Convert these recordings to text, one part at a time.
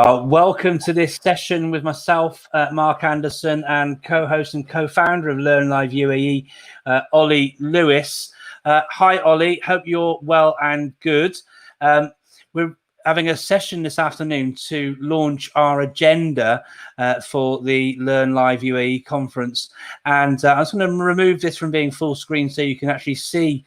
Welcome to this session with myself, Mark Anderson, and co-host and co-founder of Learn Live UAE, Ollie Lewis. Hi, Ollie. Hope you're well and good. We're having a session this afternoon to launch our agenda for the Learn Live UAE conference. And I was going to remove this from being full screen so you can actually see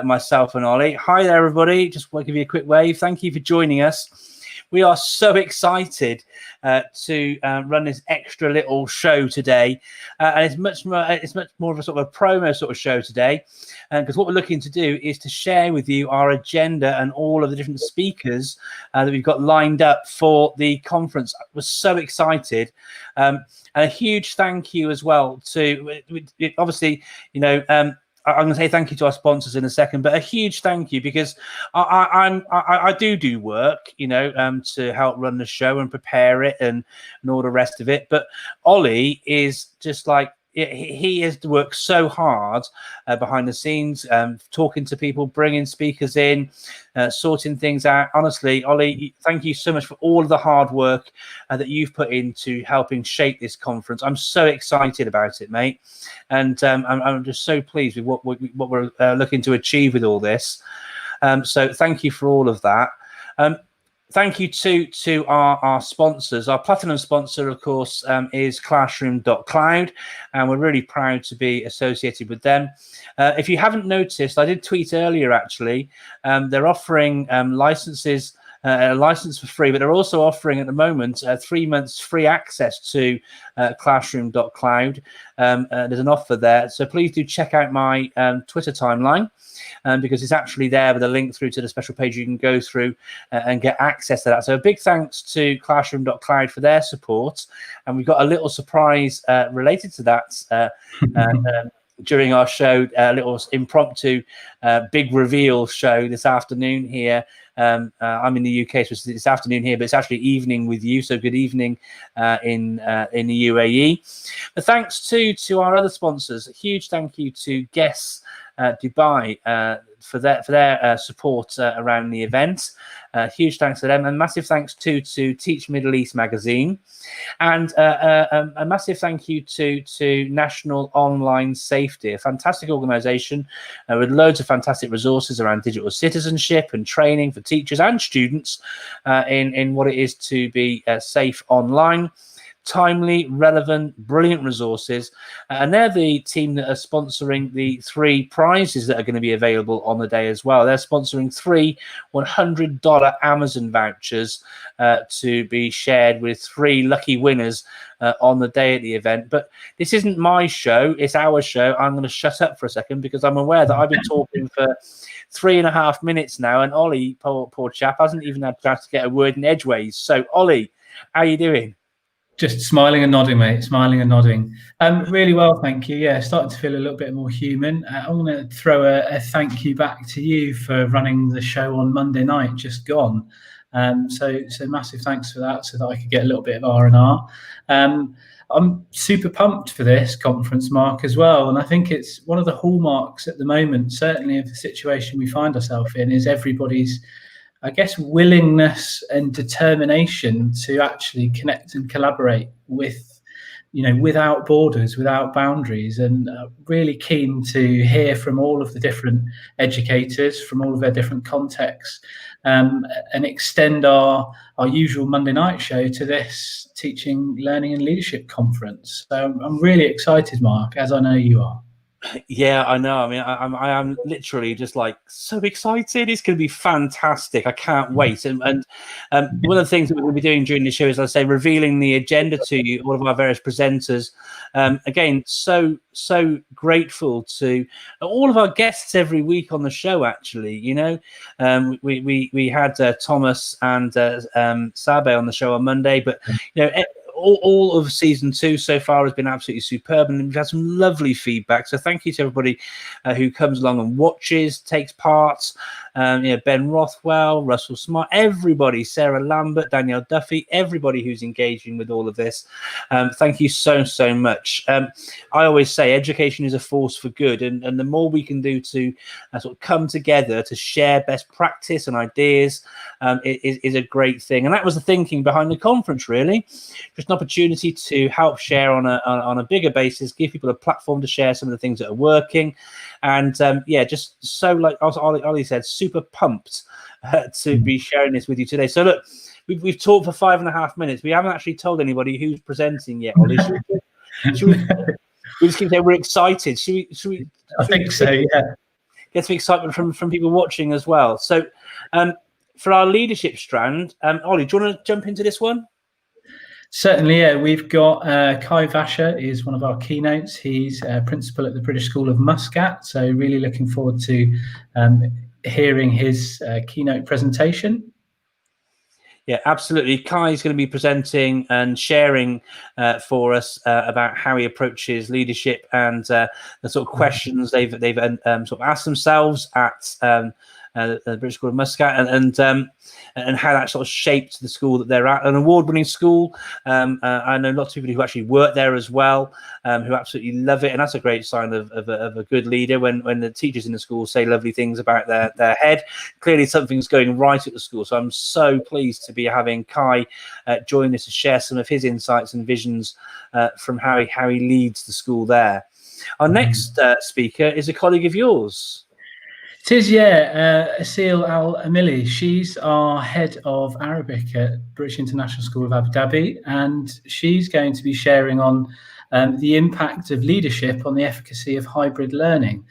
myself and Ollie. Hi there, everybody. Just want to give you a quick wave. Thank you for joining us. We are so excited to run this extra little show today, and it's much more of a sort of a promo sort of show today, because what we're looking to do is to share with you our agenda and all of the different speakers that we've got lined up for the conference. We're so excited, and a huge thank you as well to obviously, you know. I'm going to say thank you to our sponsors in a second, but a huge thank you because I do work, you know, to help run the show and prepare it and all the rest of it. But Ollie is just like, he has worked so hard behind the scenes, talking to people, bringing speakers in, sorting things out. Honestly, Ollie, thank you so much for all of the hard work that you've put into helping shape this conference. I'm so excited about it, mate, and I'm just so pleased with what we're looking to achieve with all this. So thank you for all of that. Thank you to our sponsors. Our platinum sponsor, of course, is Classroom.cloud, and we're really proud to be associated with them. If you haven't noticed, I did tweet earlier, actually, they're offering licenses, a license for free, but they're also offering at the moment 3 months free access to Classroom.cloud. There's an offer there, so please do check out my Twitter timeline, because it's actually there with a link through to the special page you can go through and get access to that. So a big thanks to Classroom.cloud for their support, and we've got a little surprise related to that during our show, a little impromptu big reveal show this afternoon here. I'm in the UK, so it's this afternoon here, but it's actually evening with you. So good evening in the UAE. But thanks to our other sponsors. A huge thank you to Guess Dubai for their support around the event. Huge thanks to them, and massive thanks to Teach Middle East magazine, and a massive thank you to National Online Safety, a fantastic organisation with loads of fantastic resources around digital citizenship and training for teachers and students in what it is to be safe online. Timely, relevant, brilliant resources, and they're the team that are sponsoring the 3 prizes that are going to be available on the day as well. They're sponsoring 3 $100 Amazon vouchers to be shared with 3 lucky winners on the day at the event. But this isn't my show, it's our show. I'm going to shut up for a second because I'm aware that I've been talking for 3.5 minutes now, and Ollie, poor chap, hasn't even had a chance to get a word in edgeways. So Ollie, how are you doing? Just smiling and nodding, mate. Smiling and nodding. Really well, thank you. Yeah, starting to feel a little bit more human. I'm going to throw a thank you back to you for running the show on Monday night, just gone. So massive thanks for that, so that I could get a little bit of R&R. I'm super pumped for this conference, Mark, as well. And I think it's one of the hallmarks at the moment, certainly of the situation we find ourselves in, is everybody's, I guess, willingness and determination to actually connect and collaborate with, you know, without borders, without boundaries, and really keen to hear from all of the different educators from all of their different contexts, and extend our usual Monday night show to this teaching, learning and leadership conference. So I'm really excited, Mark, as I know you are. Yeah, I know. I mean, I am literally just like so excited. It's going to be fantastic. I can't wait. And one of the things that we're going to be doing during the show is, as I say, revealing the agenda to you, all of our various presenters. Again, so grateful to all of our guests every week on the show. Actually, you know, we had Thomas and Sabe on the show on Monday, but you know, all of season 2 so far has been absolutely superb, and we've had some lovely feedback. So thank you to everybody who comes along and watches, takes part. Ben Rothwell, Russell Smart, everybody, Sarah Lambert, Danielle Duffy, everybody who's engaging with all of this. Thank you so much. I always say education is a force for good, and the more we can do to sort of come together to share best practice and ideas is a great thing. And that was the thinking behind the conference, really. Just an opportunity to help share on a bigger basis, give people a platform to share some of the things that are working. And just so, like Ollie said, super pumped to be sharing this with you today. So look, we've talked for 5.5 minutes. We haven't actually told anybody who's presenting yet, Ollie. Should we just keep saying we're excited? Should we I think so, yeah. Get some excitement from people watching as well. So for our leadership strand, Ollie, do you want to jump into this one? Certainly, yeah. We've got Kai Vasher is one of our keynotes. He's principal at the British School of Muscat. So really looking forward to hearing his keynote presentation. Yeah, absolutely. Kai is going to be presenting and sharing for us about how he approaches leadership and the sort of questions they've sort of asked themselves at the British School of Muscat, and how that sort of shaped the school that they're at. An award-winning school. I know lots of people who actually work there as well, who absolutely love it, and that's a great sign of a good leader when the teachers in the school say lovely things about their head. Clearly something's going right at the school, so I'm so pleased to be having Kai join us to share some of his insights and visions from how he leads the school there. Our next speaker is a colleague of yours. It is, yeah, Asil Al-Amili. She's our head of Arabic at British International School of Abu Dhabi, and she's going to be sharing on the impact of leadership on the efficacy of hybrid learning.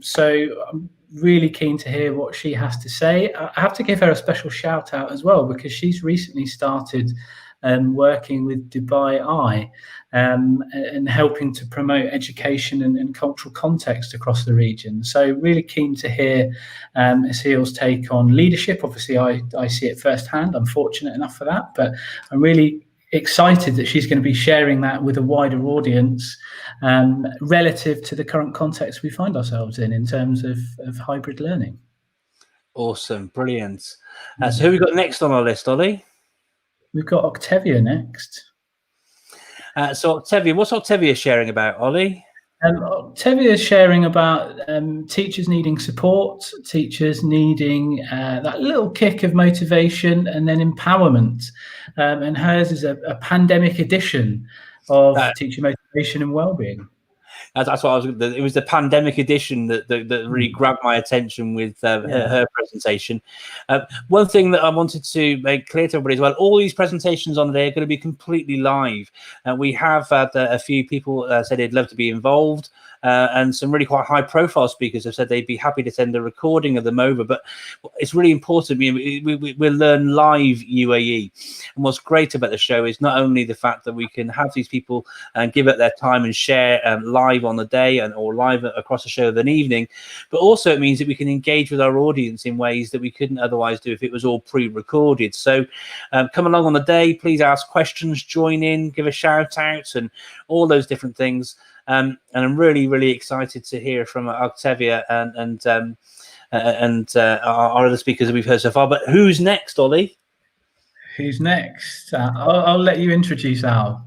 So I'm really keen to hear what she has to say. I have to give her a special shout out as well, because she's recently started working with Dubai Eye and helping to promote education and cultural context across the region. So really keen to hear Asil's take on leadership. Obviously, I see it firsthand. I'm fortunate enough for that, but I'm really excited that she's going to be sharing that with a wider audience relative to the current context we find ourselves in terms of hybrid learning. Awesome, brilliant. So who we got next on our list, Ollie? We've got Octavia next. So Octavia, what's Octavia sharing about, Ollie? Octavia is sharing about teachers needing support, teachers needing that little kick of motivation and then empowerment. And hers is a pandemic edition of teacher motivation and wellbeing. That's what I was. It was the pandemic edition that really grabbed my attention with her presentation. One thing that I wanted to make clear to everybody as well: all these presentations on today are going to be completely live. We have had a few people said they'd love to be involved, and some really quite high-profile speakers have said they'd be happy to send a recording of them over. But it's really important. We'll learn live UAE, and what's great about the show is not only the fact that we can have these people give up their time and share live on the day or live across the show of an evening, but also it means that we can engage with our audience in ways that we couldn't otherwise do if it was all pre-recorded. So come along on the day, please ask questions, join in, give a shout out and all those different things. And I'm really excited to hear from Octavia and our other speakers that we've heard so far. But who's next, Ollie? Who's next? I'll let you introduce Al.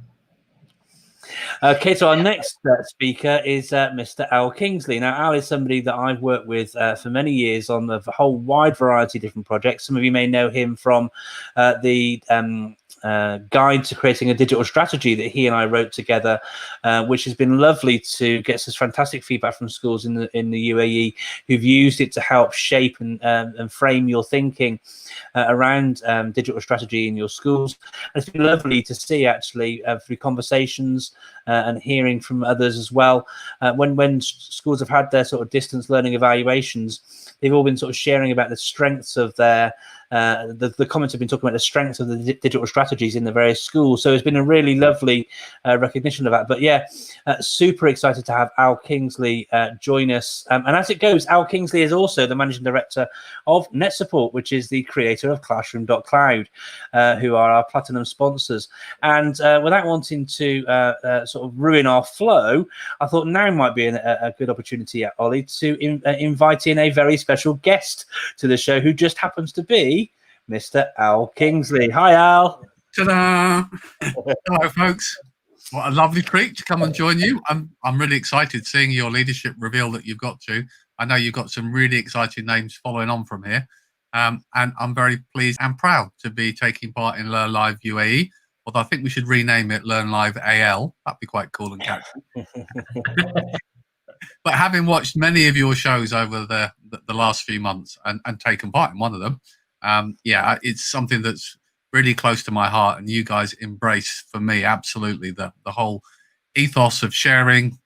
Okay, so our next speaker is Mr. Al Kingsley. Now, Al is somebody that I've worked with for many years on a whole wide variety of different projects. Some of you may know him from the guide to creating a digital strategy that he and I wrote together, which has been lovely to get some fantastic feedback from schools in the UAE who've used it to help shape and frame your thinking around digital strategy in your schools. And it's been lovely to see actually through conversations and hearing from others as well. When schools have had their sort of distance learning evaluations, they've all been sort of sharing about the strengths of their the comments have been talking about the strengths of the digital strategies in the various schools. So it's been a really lovely recognition of that. But yeah, super excited to have Al Kingsley join us. And as it goes, Al Kingsley is also the managing director of NetSupport, which is the creator of Classroom.cloud, who are our platinum sponsors. And without wanting to sort of ruin our flow, I thought now might be a good opportunity, Ollie, to invite in a very special guest to the show, who just happens to be Mr. Al Kingsley. Hi, Al. Ta-da! Hello, folks. What a lovely treat to come and join you. I'm really excited seeing your leadership reveal that you've got to. I know you've got some really exciting names following on from here. And I'm very pleased and proud to be taking part in Learn Live UAE. Although I think we should rename it Learn Live AL. That'd be quite cool and catchy. But having watched many of your shows over the last few months and taken part in one of them, yeah, it's something that's really close to my heart. And you guys embrace, for me, absolutely the whole ethos of sharing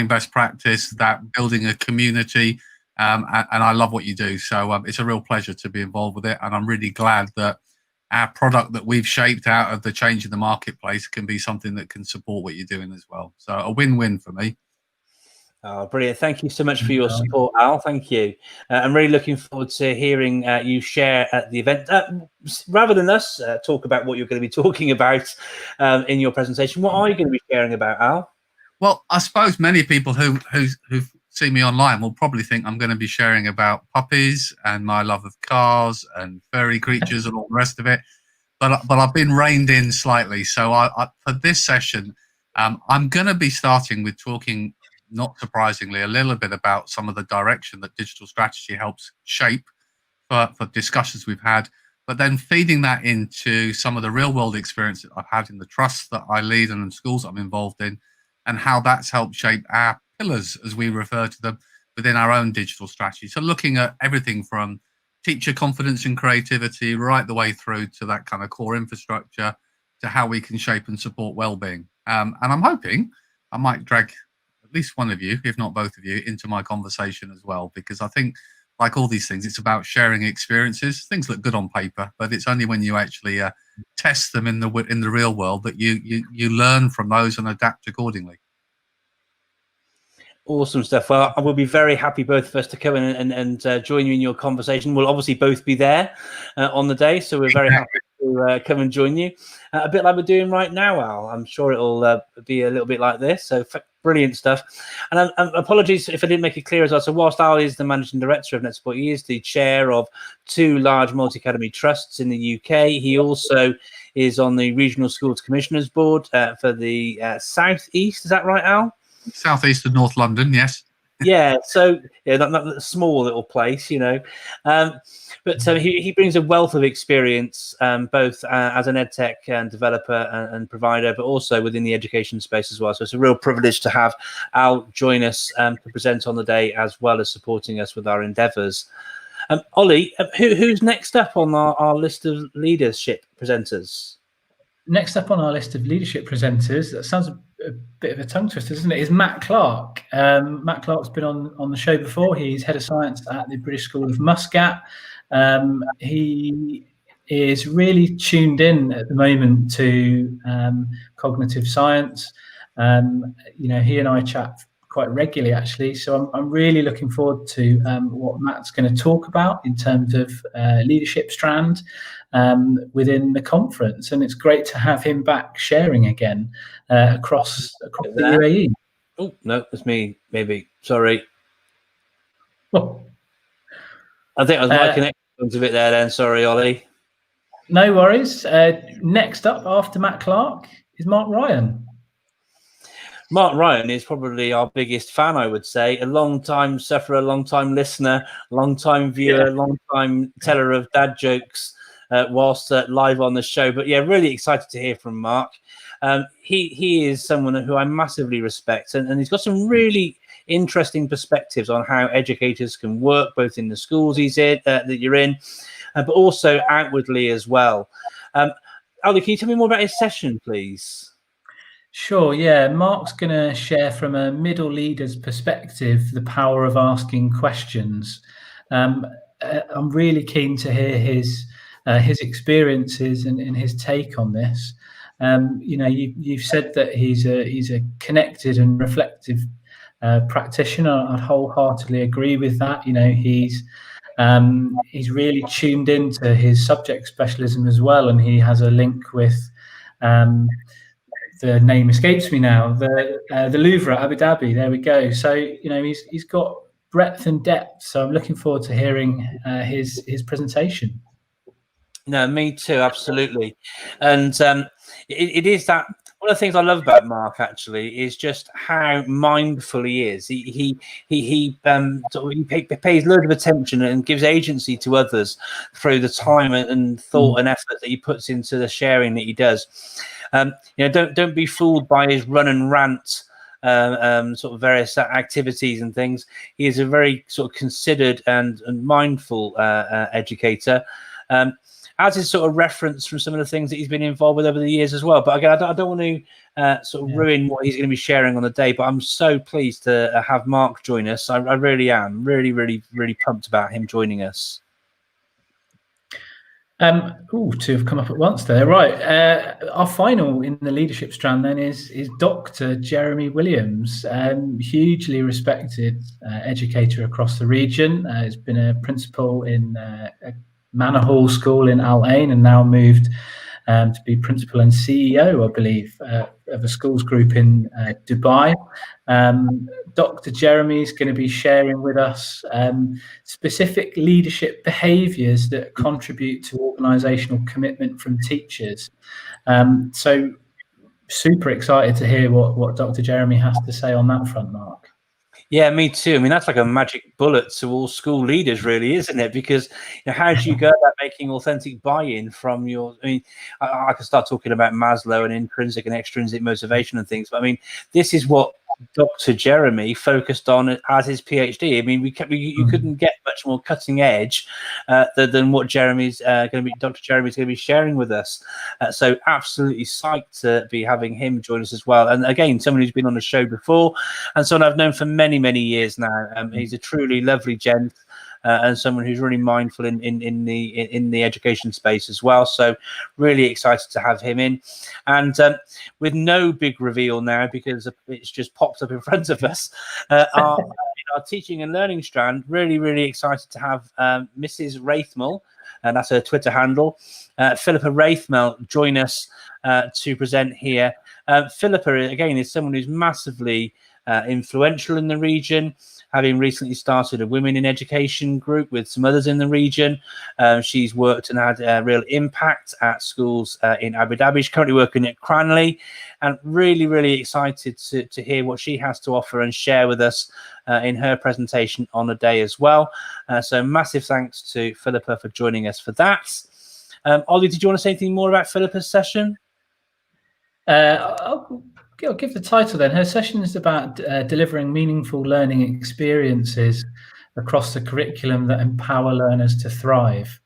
best practice, that building a community. And I love what you do. So it's a real pleasure to be involved with it. And I'm really glad that our product that we've shaped out of the change in the marketplace can be something that can support what you're doing as well. So a win-win for me. Oh, brilliant. Thank you so much for your support, Al. Thank you. I'm really looking forward to hearing you share at the event. Rather than us talk about what you're going to be talking about in your presentation, what are you going to be sharing about, Al? Well, I suppose many people who've seen me online will probably think I'm going to be sharing about puppies and my love of cars and furry creatures and all the rest of it. But I've been reined in slightly. So for this session, I'm going to be starting with talking, not surprisingly, a little bit about some of the direction that digital strategy helps shape for discussions we've had, but then feeding that into some of the real world experience that I've had in the trusts that I lead and in schools I'm involved in, and how that's helped shape our pillars, as we refer to them, within our own digital strategy. So looking at everything from teacher confidence and creativity right the way through to that kind of core infrastructure to how we can shape and support well-being. And I'm hoping I might drag at least one of you, if not both of you, into my conversation as well, because I think, like all these things, it's about sharing experiences. Things look good on paper, but it's only when you actually test them in the real world that you learn from those and adapt accordingly. Awesome stuff. Well, I will be very happy, both of us, to come in and join you in your conversation. We'll obviously both be there on the day, so we're very happy to come and join you. A bit like we're doing right now, Al. I'm sure it'll be a little bit like this. So brilliant stuff. And apologies if I didn't make it clear as well. So whilst Al is the managing director of NetSupport, he is the chair of 2 large multi-academy trusts in the UK. He also is on the Regional Schools Commissioners Board for the South East. Is that right, Al? Southeast of North London, yes. Yeah, so yeah, that small little place, you know. But he brings a wealth of experience, both as an edtech and developer and provider, but also within the education space as well. So it's a real privilege to have Al join us to present on the day, as well as supporting us with our endeavours. Ollie, who's next up on our list of leadership presenters? Next up on our list of leadership presenters, that sounds a bit of a tongue twister, doesn't it, is Matt Clark. Matt Clark's been on the show before. He's head of science at the British School of Muscat. He is really tuned in at the moment to cognitive science. You know, he and I chat quite regularly, actually. So I'm really looking forward to what Matt's going to talk about in terms of leadership strand within the conference. And it's great to have him back sharing again across the UAE. Oh, no, it's me, maybe. Sorry. Oh. I think I was my connection a bit there then. Sorry, Ollie. No worries. Next up after Matt Clark is Mark Ryan. Mark Ryan is probably our biggest fan, I would say. A long-time sufferer, long-time listener, long-time viewer, long-time teller of dad jokes whilst live on the show. But yeah, really excited to hear from Mark. He is someone who I massively respect, and he's got some really interesting perspectives on how educators can work, both in the schools he's in, that you're in, but also outwardly as well. Ali, can you tell me more about his session, please? Sure, yeah. Mark's going to share from a middle leader's perspective the power of asking questions. I'm really keen to hear his his experiences and his take on this. You've said that he's a connected and reflective practitioner. I'd wholeheartedly agree with that. He's really tuned into his subject specialism as well, and he has a link with the name escapes me now, the Louvre at Abu Dhabi. There we go. So he's got breadth and depth. So I'm looking forward to hearing his presentation. No, me too, absolutely. And it is that one of the things I love about Mark actually is just how mindful he is. He pays loads of attention and gives agency to others through the time and thought and effort that he puts into the sharing that he does. Don't be fooled by his run and rant sort of various activities and things. He is a very sort of considered and mindful educator. As is sort of reference from some of the things that he's been involved with over the years as well. But again, I don't want to sort of ruin what he's going to be sharing on the day. But I'm so pleased to have Mark join us. I really am. Really, really, really pumped about him joining us. Two have come up at once there. Right. Our final in the leadership strand then is Dr. Jeremy Williams, hugely respected educator across the region. He's been a principal in Manor Hall School in Al Ain and now moved to be principal and CEO, I believe, of a schools group in Dubai. Dr. Jeremy is going to be sharing with us specific leadership behaviours that contribute to organisational commitment from teachers. So super excited to hear what Dr. Jeremy has to say on that front, Mark. Yeah, me too. I mean, that's like a magic bullet to all school leaders, really, isn't it? Because how do you go about making authentic buy-in from your? I mean, I could start talking about Maslow and intrinsic and extrinsic motivation and things, but I mean, this is what Dr. Jeremy focused on as his PhD. I mean, you couldn't get much more cutting edge than what Jeremy's Dr. Jeremy's going to be sharing with us. So absolutely psyched to be having him join us as well. And again, someone who's been on the show before and someone I've known for many, many years now. He's a truly lovely gent. And someone who's really mindful in the education space as well. So really excited to have him in, and with no big reveal now because it's just popped up in front of us. Our teaching and learning strand, really, really excited to have Mrs. Wraithmell, and that's her Twitter handle, Philippa Wraithmell, join us to present here. Philippa, again, is someone who's massively influential in the region, having recently started a women in education group with some others in the region. She's worked and had a real impact at schools in Abu Dhabi. She's currently working at Cranley, and really, really excited to hear what she has to offer and share with us in her presentation on the day as well. So massive thanks to Philippa for joining us for that. Ollie, did you want to say anything more about Philippa's session? I'll give the title then. Her session is about delivering meaningful learning experiences across the curriculum that empower learners to thrive.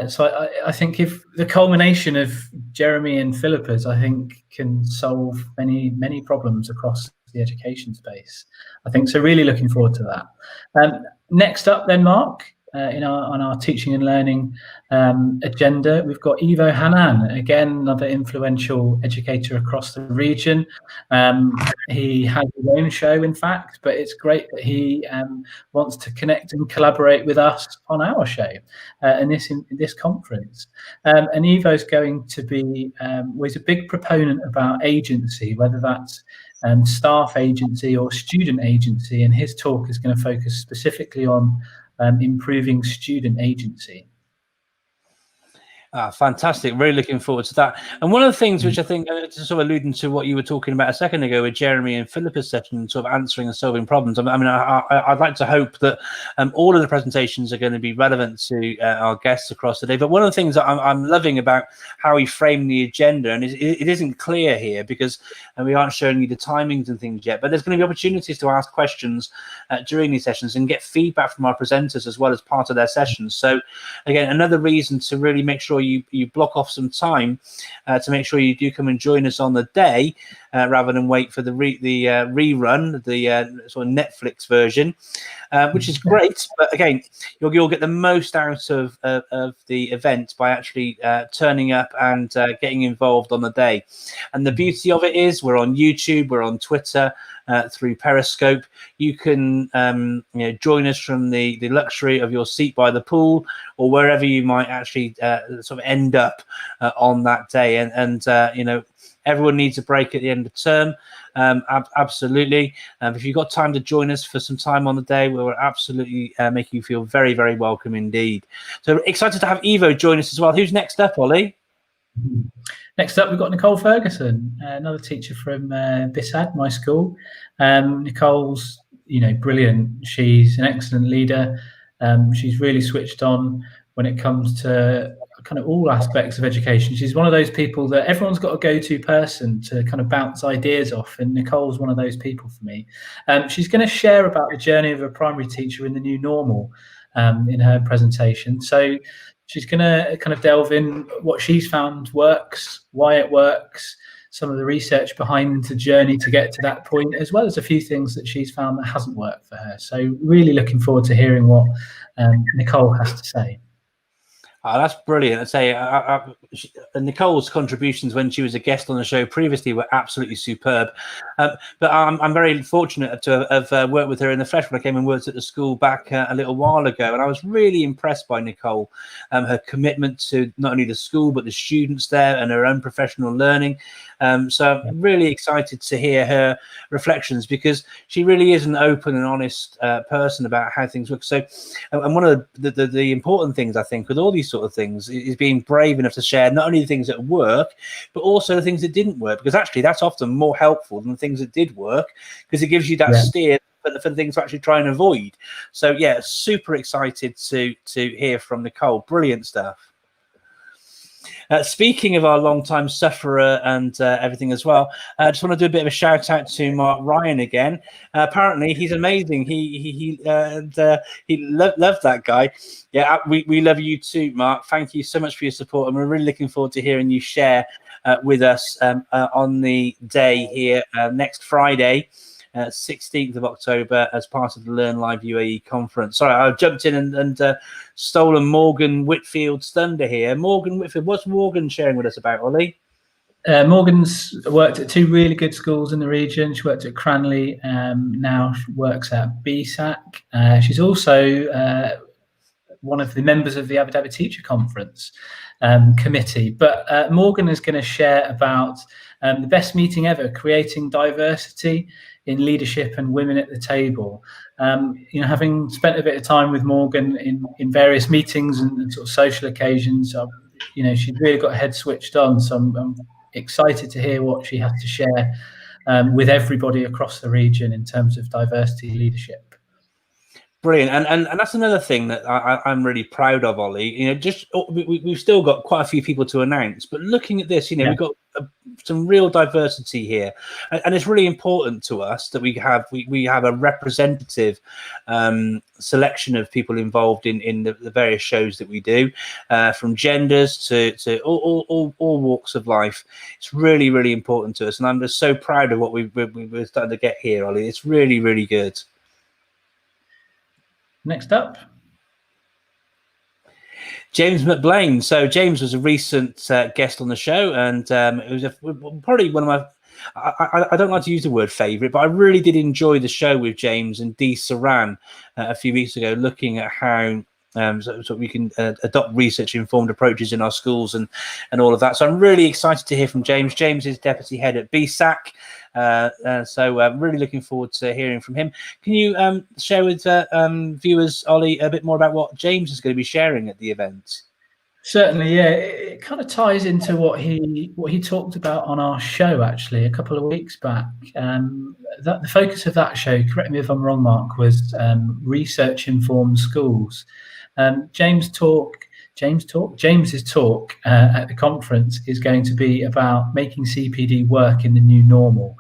So I think if the culmination of Jeremy and Philippa's, I think, can solve many, many problems across the education space. I think so. Really looking forward to that. Next up then, Mark, on our teaching and learning agenda, we've got Evo Hanan, again, another influential educator across the region. He has his own show, in fact, but it's great that he wants to connect and collaborate with us on our show in this conference. And Evo's going to be, he's a big proponent about agency, whether that's staff agency or student agency, and his talk is going to focus specifically on improving student agency. Fantastic. Really looking forward to that. And one of the things which I think, sort of alluding to what you were talking about a second ago with Jeremy and Philippa's session, sort of answering and solving problems. I'd like to hope that all of the presentations are going to be relevant to our guests across the day. But one of the things that I'm loving about how we frame the agenda, and it isn't clear here because we aren't showing you the timings and things yet, but there's going to be opportunities to ask questions during these sessions and get feedback from our presenters as well as part of their sessions. So again, another reason to really make sure you block off some time to make sure you do come and join us on the day, rather than wait for the rerun, the sort of Netflix version, which is great. But again, you'll get the most out of the event by actually turning up and getting involved on the day. And the beauty of it is we're on YouTube, we're on Twitter, through Periscope. You can join us from the luxury of your seat by the pool, or wherever you might actually sort of end up on that day. And everyone needs a break at the end of term. Absolutely. If you've got time to join us for some time on the day, we'll absolutely make you feel very, very welcome indeed. So excited to have Evo join us as well. Who's next up, Ollie? Next up, we've got Nicole Ferguson, another teacher from BISAD, my school. Nicole's, brilliant. She's an excellent leader. She's really switched on when it comes to kind of all aspects of education. She's one of those people that everyone's got a go-to person to kind of bounce ideas off, and Nicole's one of those people for me. She's going to share about the journey of a primary teacher in the new normal in her presentation. So she's going to kind of delve in what she's found works, why it works, some of the research behind the journey to get to that point, as well as a few things that she's found that hasn't worked for her. So really looking forward to hearing what Nicole has to say. Oh, that's brilliant. I'd say Nicole's contributions when she was a guest on the show previously were absolutely superb. But I'm very fortunate to have worked with her in the flesh when I came and worked at the school back a little while ago. And I was really impressed by Nicole, her commitment to not only the school, but the students there and her own professional learning. So I'm really excited to hear her reflections, because she really is an open and honest person about how things work. So, and one of the important things, I think, with all these sort of things is being brave enough to share not only the things that work, but also the things that didn't work, because actually that's often more helpful than the things that did work, because it gives you that steer for the things to actually try and avoid. So yeah, super excited to hear from Nicole. Brilliant stuff. Speaking of our long-time sufferer and everything as well, I just want to do a bit of a shout out to Mark Ryan again. Apparently, he's amazing. He loved that guy. Yeah, we love you too, Mark. Thank you so much for your support, and we're really looking forward to hearing you share with us on the day here next Friday. 16th of October as part of the Learn Live UAE conference. Sorry, I jumped in and stolen Morgan Whitfield's thunder here. Morgan Whitfield, what's Morgan sharing with us about, Ollie? Morgan's worked at two really good schools in the region. She worked at Cranley, now she works at BSAC. She's also one of the members of the Abu Dhabi Teacher Conference committee. But Morgan is going to share about the best meeting ever, creating diversity in leadership and women at the table. Having spent a bit of time with Morgan in various meetings and sort of social occasions, she's really got her head switched on. So I'm excited to hear what she has to share with everybody across the region in terms of diversity leadership. Brilliant, and that's another thing that I'm really proud of, Ollie. We've still got quite a few people to announce, but looking at this, we've got some real diversity here, and it's really important to us that we have a representative selection of people involved in the various shows that we do, from genders to all walks of life. It's really, really important to us, and I'm just so proud of what we're starting to get here, Ollie. It's really, really good. Next up, James Mcblaine. So James was a recent guest on the show, and it was probably one of my, I don't like to use the word favourite, but I really did enjoy the show with James and Dee Saran a few weeks ago, looking at how so we can adopt research-informed approaches in our schools and all of that. So I'm really excited to hear from James. James is deputy head at BSAC. So I'm really looking forward to hearing from him. Can you share with viewers, Ollie, a bit more about what James is going to be sharing at the event? Certainly, yeah. It kind of ties into what he talked about on our show actually a couple of weeks back. The focus of that show, correct me if I'm wrong, Mark, was research-informed schools. James's talk at the conference is going to be about making CPD work in the new normal.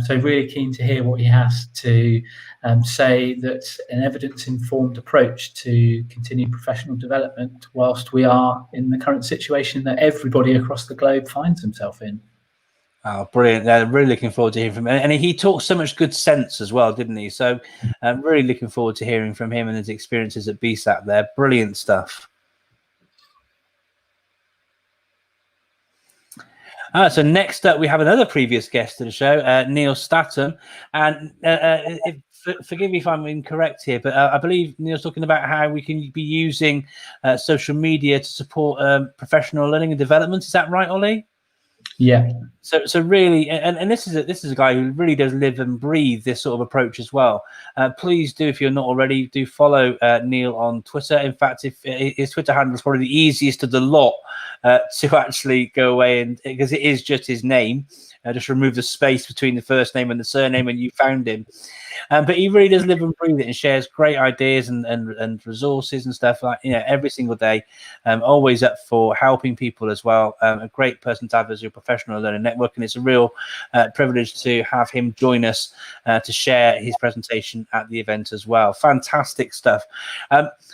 So really keen to hear what he has to say, that an evidence-informed approach to continued professional development whilst we are in the current situation that everybody across the globe finds himself in. Oh, brilliant. Yeah, really looking forward to hearing from him. And he talked so much good sense as well, didn't he? So I'm really looking forward to hearing from him and his experiences at BSAP there. Brilliant stuff. So next up, we have another previous guest to the show, Neil Statten. And forgive me if I'm incorrect here, but I believe Neil's talking about how we can be using social media to support professional learning and development. Is that right, Ollie? Yeah. So really, and this is a guy who really does live and breathe this sort of approach as well. Please do, if you're not already, do follow Neil on Twitter. In fact, if his Twitter handle is probably the easiest of the lot to actually go away, and because it is just his name, just remove the space between the first name and the surname, and you found him. But he really does live and breathe it and shares great ideas and resources and stuff, like, you know, every single day. Always up for helping people as well. A great person to have as your professional learning network, and it's a real privilege to have him join us to share his presentation at the event as well. Fantastic stuff.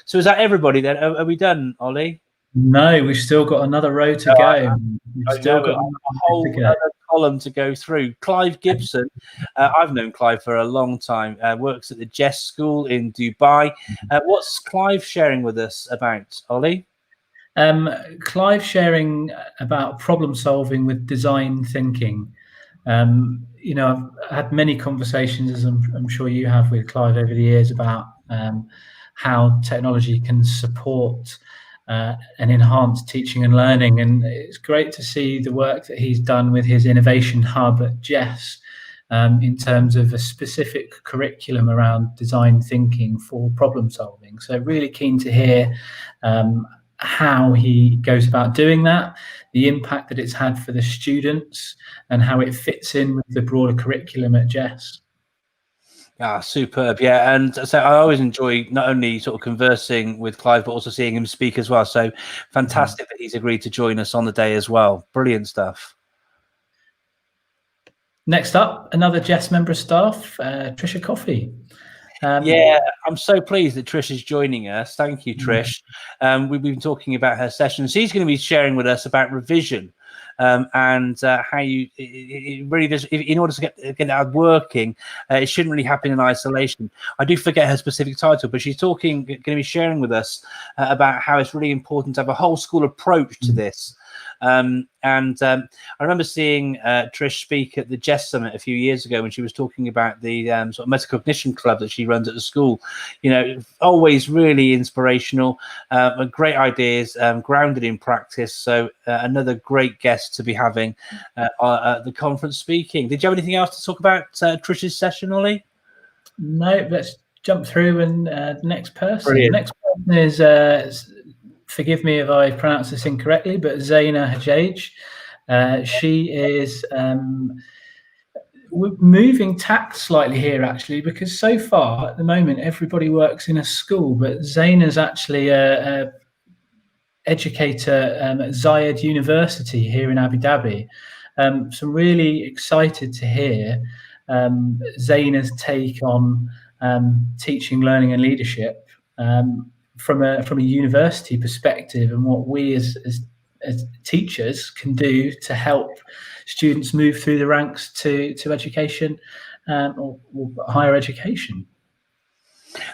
So is that everybody then? Are we done, Ollie? No, we've still got another row to go. We've still got a whole other column to go through. Clive Gibson, I've known Clive for a long time, works at the Jess School in Dubai. What's Clive sharing with us about, Ollie? Clive sharing about problem solving with design thinking. You know, I've had many conversations, as I'm sure you have, with Clive over the years about how technology can support and enhance teaching and learning, and it's great to see the work that he's done with his innovation hub at Jess in terms of a specific curriculum around design thinking for problem solving. So really keen to hear how he goes about doing that, the impact that it's had for the students, and how it fits in with the broader curriculum at Jess. Ah, superb. Yeah, and so I always enjoy not only sort of conversing with Clive, but also seeing him speak as well. So fantastic that he's agreed to join us on the day as well. Brilliant stuff. Next up, another Jess member of staff, Trisha Coffey. Yeah, I'm so pleased that Trish is joining us. Thank you, Trish. We've been talking about her session. She's going to be sharing with us about revision. And how it really does, in order to get it working, it shouldn't really happen in isolation. I do forget her specific title, but she's going to be sharing with us about how it's really important to have a whole school approach to this. I remember seeing Trish speak at the Jess Summit a few years ago when she was talking about the sort of metacognition club that she runs at the school. You know, always really inspirational, great ideas, grounded in practice. So another great guest to be having at the conference speaking. Did you have anything else to talk about Trish's session, Ollie? No, let's jump through and the next person. Brilliant. The next person is forgive me if I pronounce this incorrectly, but Zaina Hajjaj. She is moving tack slightly here, actually, because so far at the moment everybody works in a school, but Zaina's actually a educator at Zayed University here in Abu Dhabi. So I'm really excited to hear Zaina's take on teaching, learning, and leadership. From a university perspective, and what we as teachers can do to help students move through the ranks to education or higher education.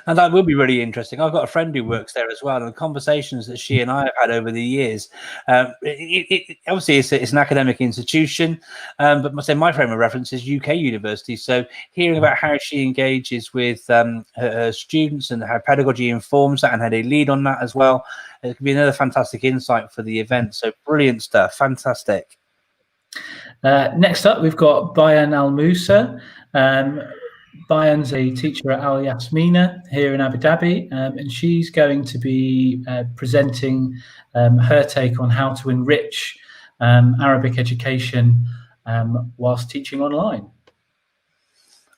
And that will be really interesting. I've got a friend who works there as well, and the conversations that she and I have had over the years. Obviously, it's an academic institution, but my frame of reference is UK university. So hearing about how she engages with her students and how pedagogy informs that and how they lead on that as well, it could be another fantastic insight for the event. So brilliant stuff. Fantastic. Next up, we've got Bayan Al Musa. Bayan's a teacher at Al Yasmina here in Abu Dhabi, and she's going to be presenting her take on how to enrich Arabic education whilst teaching online.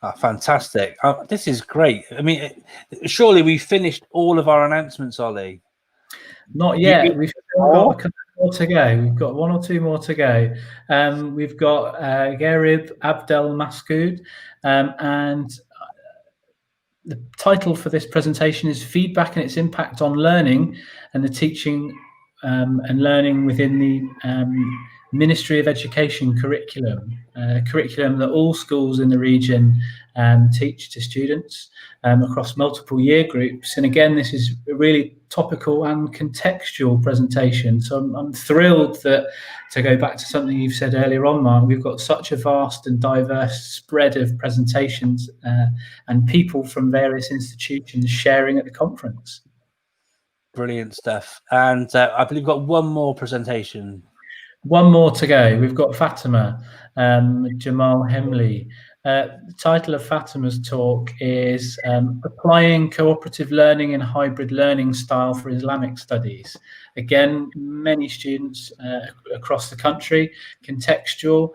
Oh, fantastic. Oh, this is great. I mean, surely we finished all of our announcements, Ollie? Not yet. We've still got a couple more to go. We've got one or two more to go. We've got Garib Abdel Maskoud, and the title for this presentation is Feedback and its Impact on Learning and the Teaching and Learning within the Ministry of Education curriculum, curriculum that all schools in the region teach to students across multiple year groups. And again, this is a really topical and contextual presentation. So I'm thrilled that, to go back to something you've said earlier on, Mark, we've got such a vast and diverse spread of presentations and people from various institutions sharing at the conference. Brilliant stuff. And I believe we've got one more presentation. One more to go. We've got Fatima Jamal Hemley. The title of Fatima's talk is Applying Cooperative Learning and Hybrid Learning Style for Islamic Studies. Again, many students across the country, contextual,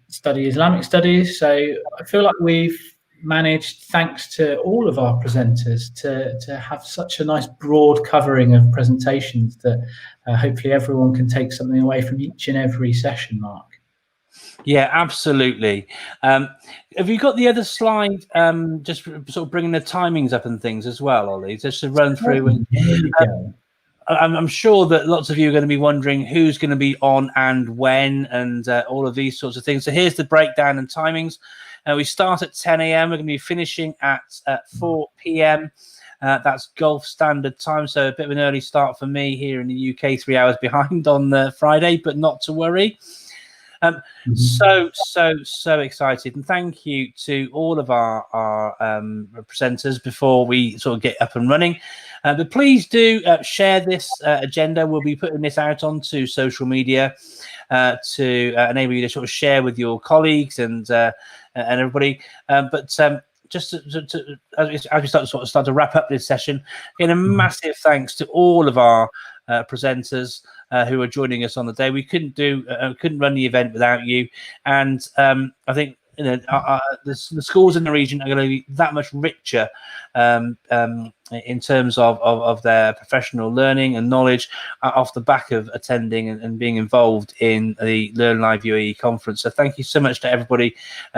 study Islamic studies. So I feel like we've managed, thanks to all of our presenters, to have such a nice broad covering of presentations that hopefully everyone can take something away from each and every session, Mark. Yeah, absolutely. Have you got the other slide, just sort of bringing the timings up and things as well, Ollie, just to run through? I'm sure that lots of you are going to be wondering who's going to be on and when, and all of these sorts of things. So here's the breakdown and timings. We start at 10 a.m. We're going to be finishing at 4 p.m. That's Gulf Standard Time, so a bit of an early start for me here in the UK, 3 hours behind on Friday, but not to worry. So excited, and thank you to all of our presenters before we sort of get up and running. But please do share this agenda. We'll be putting this out onto social media to enable you to sort of share with your colleagues and everybody. Just as we start to wrap up this session, again, a massive thanks to all of our presenters who are joining us on the day. We couldn't run the event without you, and I think the schools in the region are going to be that much richer in terms of their professional learning and knowledge off the back of attending and being involved in the Learn Live UAE conference. So thank you so much to everybody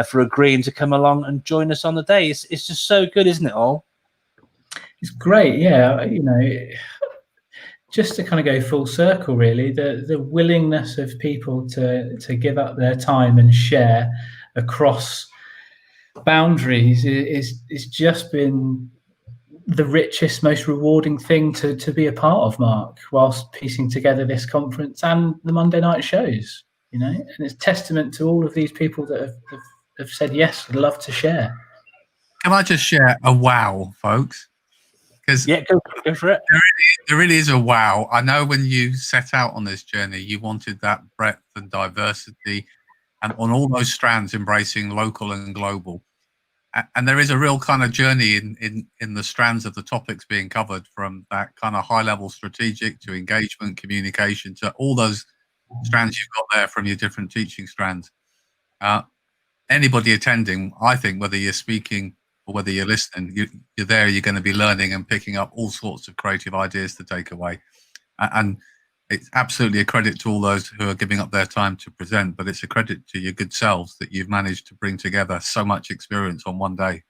for agreeing to come along and join us on the day. It's just so good, isn't it, all? It's great, yeah. Just to kind of go full circle, really, the willingness of people to give up their time and share across boundaries is just been the richest, most rewarding thing to be a part of, Mark, whilst piecing together this conference and the Monday night shows, and it's testament to all of these people that have said yes, would love to share. Can I just share a wow, folks? Because yeah, go for it. There really is a wow. I know when you set out on this journey, you wanted that breadth and diversity, and on all those strands, embracing local and global. And there is a real kind of journey in the strands of the topics being covered, from that kind of high level strategic to engagement, communication, to all those strands you've got there from your different teaching strands. Anybody attending, I think, whether you're speaking or whether you're listening, you're there, you're going to be learning and picking up all sorts of creative ideas to take away. And it's absolutely a credit to all those who are giving up their time to present, but it's a credit to your good selves that you've managed to bring together so much experience on one day.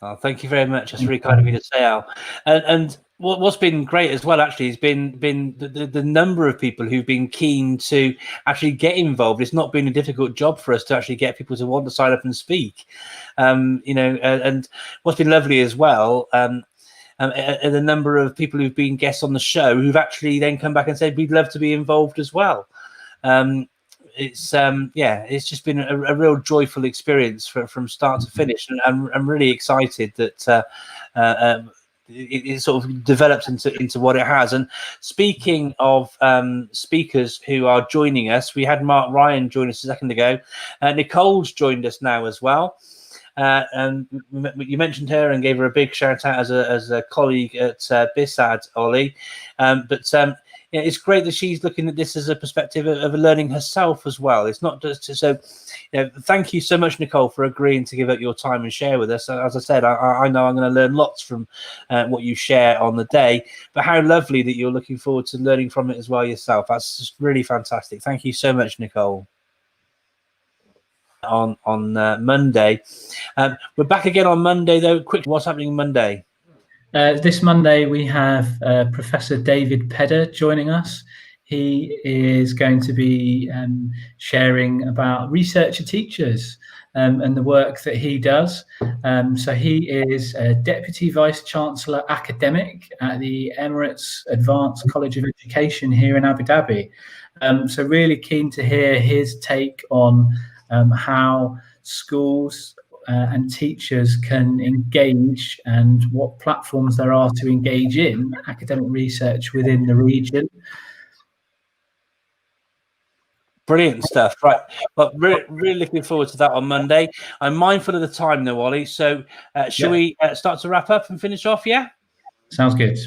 Oh, thank you very much. That's really kind of you to say, Al. And what's been great as well, actually, has been the number of people who've been keen to actually get involved. It's not been a difficult job for us to actually get people to want to sign up and speak. And what's been lovely as well, the number of people who've been guests on the show who've actually then come back and said we'd love to be involved as well. It's just been a real joyful experience from start to finish, and I'm really excited that it sort of develops into what it has. And speaking of speakers who are joining us, we had Mark Ryan join us a second ago. Nicole's joined us now as well. and you mentioned her and gave her a big shout out as a colleague at BISAD, Ollie. Yeah, it's great that she's looking at this as a perspective of learning herself as well. It's not just so. Thank you so much, Nicole, for agreeing to give up your time and share with us. As I said, I know I'm going to learn lots from what you share on the day. But how lovely that you're looking forward to learning from it as well yourself. That's just really fantastic. Thank you so much, Nicole. On Monday, we're back again on Monday though. Quickly, what's happening Monday? This Monday, we have Professor David Pedder joining us. He is going to be sharing about researcher teachers and the work that he does. So he is a Deputy Vice-Chancellor Academic at the Emirates Advanced College of Education here in Abu Dhabi. So really keen to hear his take on how schools and teachers can engage and what platforms there are to engage in academic research within the region. Brilliant stuff. Right. Well, really looking forward to that on Monday. I'm mindful of the time though, Ollie. So shall we start to wrap up and finish off? Yeah. Sounds good.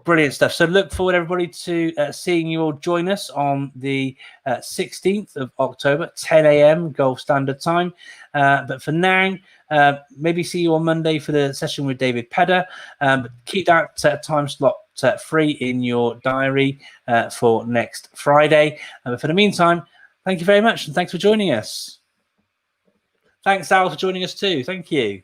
Brilliant stuff. So look forward, everybody, to seeing you all join us on the 16th of October, 10 a.m. Gulf Standard Time. But for now, maybe see you on Monday for the session with David Pedder. But keep that time slot free in your diary for next Friday. But for the meantime, thank you very much and thanks for joining us. Thanks, Al, for joining us too. Thank you.